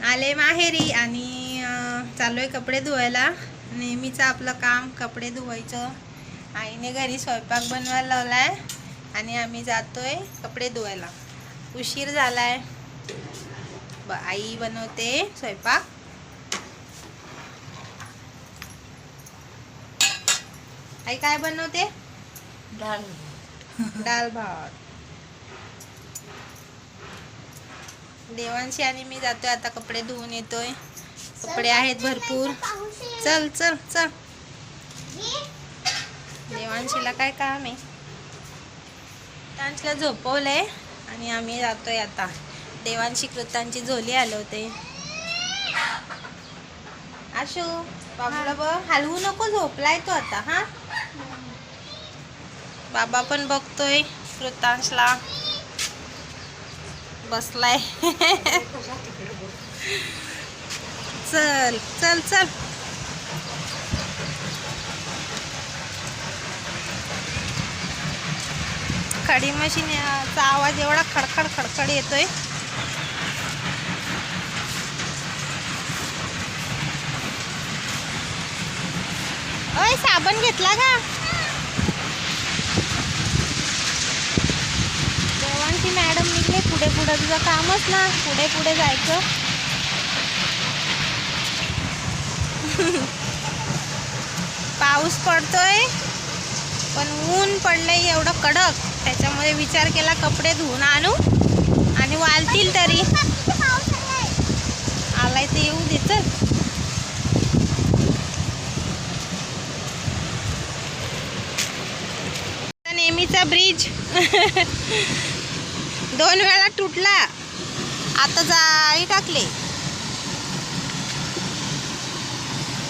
आले माहेरी आणि चालू आहे कपडे धुवायला. नेहमीचं आपलं काम कपडे धुवायचं. आईने घरी स्वयंपाक बनवायला लावलाय आणि आम्ही जातोय कपडे धुवायला. उशीर झालाय. आई बनवते स्वयंपाक. आई काय बनवते? डाळ भात. देवांशी आणि मी जातोय आता कपडे धुवून येतोय. कपडे आहेत भरपूर. चल चल चल. देवांशीला काय काम आहे? देवांशीला झोपवलंय आणि आम्ही जातोय आता. देवांशी कृतांची झोली हलवते. आशू बाबूला बघ, हलवू नको, झोपलाय तो आता. हा बाबा पण बघतोय कृतांशला. बसलाय. चल चल चल. खडी मशीनचा आवाज एवढा खडखड खडखड येतोय. ओय साबण घेतला का? देवांशी मॅडम निघले पुढे पुढे. तुझं कामच ना पुढे पुढे जायचं. पाऊस पडतोय पण ऊन पडलंय एवढं कडक. त्याच्यामुळे विचार केला कपडे धुवून आणू आणि वाळतील तरी. आलाय ते येऊ दे. चल नेहमीचा ब्रिज 2 वेळा तुटला. आता जाळी टाकले.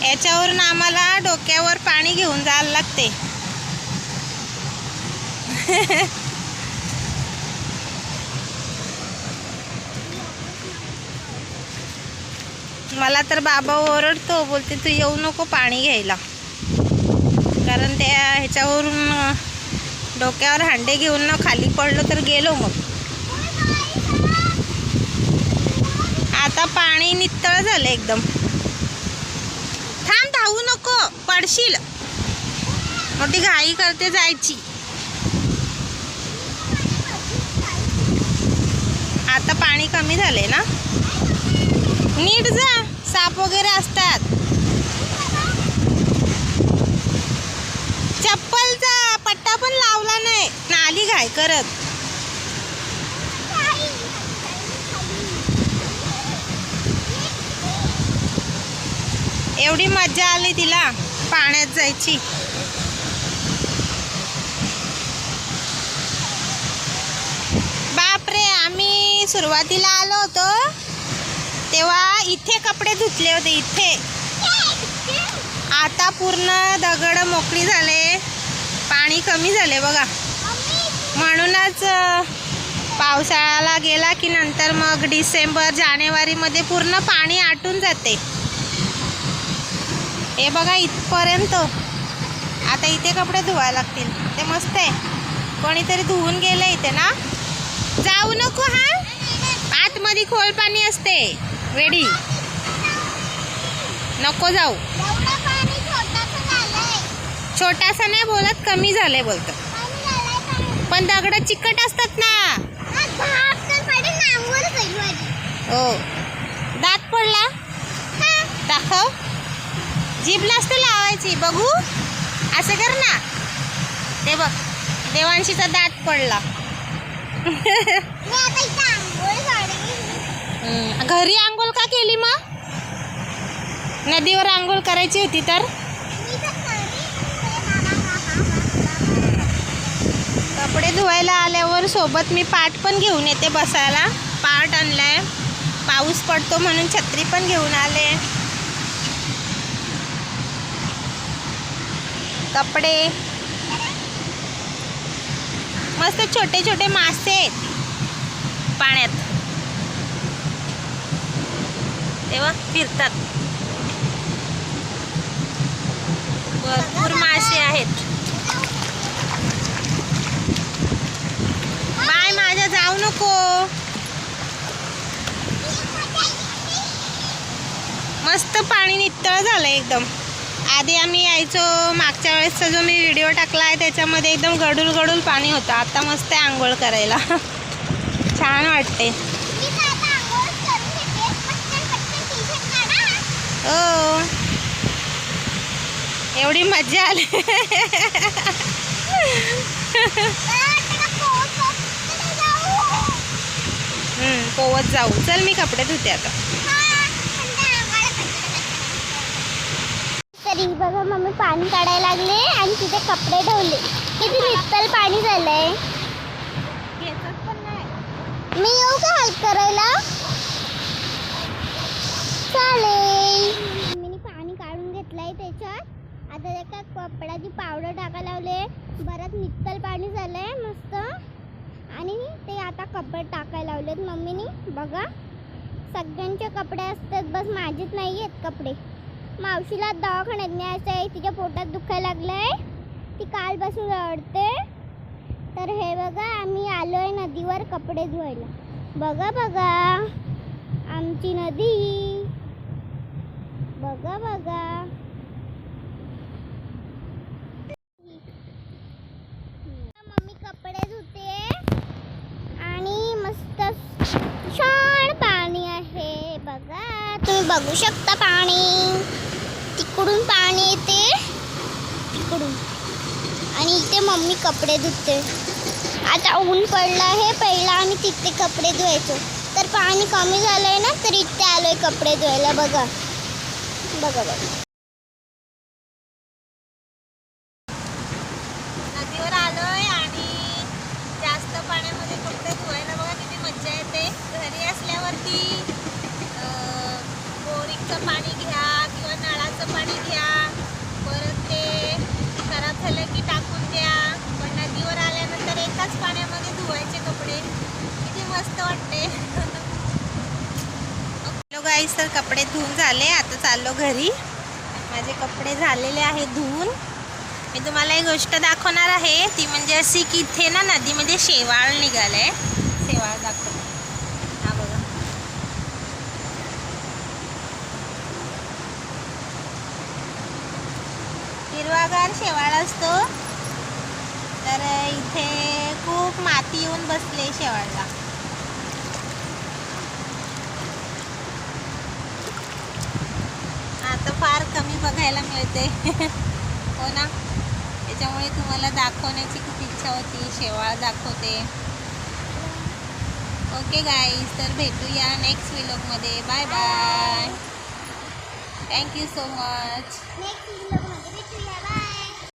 याच्यावरून आम्हाला डोक्यावर पाणी घेऊन जायला लागते. मला तर बाबा ओरडतो, बोलते तू येऊ नको पाणी घ्यायला. कारण त्या ह्याच्यावरून डोक्यावर हांडे घेऊन ना खाली पडलो तर गेलो. मग आता पाणी नितळ झालं एकदम. थांब, धावू नको, पडशील. मोठी घाई करते जायची. आता पाणी कमी झाले ना. नीट जा, साप वगैरे असतात. चप्पलचा पट्टा पण लावला नाही. नाली घाई करत. एवढी मज्जा आली तिला पाण्यात जायची. बापरे, आम्ही सुरुवातीला आलो होतो तेव्हा इथे कपडे धुतले होते. इथे आता पूर्ण दगड मोकळी झाले. पाणी कमी झाले बघा. म्हणूनच पावसाळ्याला गेला की नंतर मग डिसेंबर जानेवारीमध्ये पूर्ण पाणी आटून जाते. हे बघा इथपर्यंत. आता इथे कपडे धुवायला लागतील. ते मस्त आहे. कोणीतरी धुवून गेलं इथे ना. जाऊ नको. हा आतमध्ये खोल पाणी असते. वेडी नको जाऊ. छोटासा नाही बोलत, कमी झालंय बोलतो. पण दगड चिकट असतात ना. हो, दात पडला. दाखव. जीभ नसते लावायची. बघू, असं कर ना. ते बघ, देवांशीचा दात पडला. घरी आंघोळ का केली मग? नदीवर आंघोळ करायची होती तर. कपडे धुवायला आल्यावर सोबत मी पाट पण घेऊन येते बसायला. पाट आणलाय. पाऊस पडतो म्हणून छत्री पण घेऊन आले. कपडे मस्त छोटे छोटे मासे आहेत पाण्यात. तेव्हा फिरतात. भरपूर मासे आहेत. बाय, माझ्या जाऊ नको. मस्त पाणी नितळ झालं एकदम. आधी आम्ही यायचो, मागच्या वेळेसचा जो मी व्हिडिओ टाकला आहे त्याच्यामध्ये एकदम गडूल गडूल पाणी होतं. आता मस्त आहे आंघोळ करायला. छान वाटते. हो, एवढी मजा आली. पोवत जाऊ. चल मी कपडे धुते आता. तरी बघा मम्मी पाणी काढायला लागले आणि तिथे कपडे ठेवले. किती नितळ पाणी झालंय. मी येऊ का हेल्प करायला? चालेल. मम्मीने पाणी काढून घेतलंय त्याच्यात. आता एका कपड्याची पावडर टाकायला लावले. बरंच नितळ पाणी झालंय मस्त. आणि ते आता कपडे टाकायला लावलेत मम्मीने. बघा सगळ्यांचे कपडे असतात, बस माझेच नाही आहेत कपडे. मावशीला दवाखान्यात न्यायचं आहे, तिच्या पोटात दुखायला लागलंय. ती कालपासून रडते. तर हे बघा आम्ही आलोय नदीवर कपडे धुवायला. बघा बघा आमची नदी. बघा बघा. मम्मी कपडे धुते आणि मस्त छान पाणी आहे. बघा तुम्ही बघू शकता पाणी. तिकडून पाणी येते तिकडून. आणि इथे मम्मी कपडे धुते. आता ऊन पडलं आहे. पहिला आम्ही तिथे कपडे धुवायचो, तर पाणी कमी झालंय ना, तर इथे आलोय कपडे धुवायला. बघा बघा बघा. नदीवर आलोय आणि जास्त पाण्यामध्ये कपडे धुवायला बघा किती मज्जा येते. घरी असल्यावरती बोरिंगचं पाणी घ्या किंवा नळाचं पाणी घ्या, परत ते खराब झालं की टाकून द्या. पण नदीवर आल्यानंतर एकाच पाण्यामध्ये धुवायचे कपडे, किती मस्त वाटते. हॅलो गाईस, तर कपडे धुवून झाले. आता चाललो घरी. माझे कपडे झालेले आहेत धुवून. मी तुम्हाला एक गोष्ट दाखवणार आहे, ती म्हणजे अशी की इथे ना नदीमध्ये शेवाळ निघालंय. शेवाळ दाखव. हा बघा, हिरवागार शेवाळ असतो. तर इथे खूप माती येऊन बसले शेवाळला. आता फार कमी बघायला मिळते. हो ना, त्याच्यामुळे तुम्हाला दाखवण्याची खूप इच्छा होती. शेवाळ दाखवते. ओके गाईज, तर भेटूया नेक्स्ट व्लॉगमध्ये. Bye bye. Thank you so much. Next व्लॉगमध्ये भेटूया.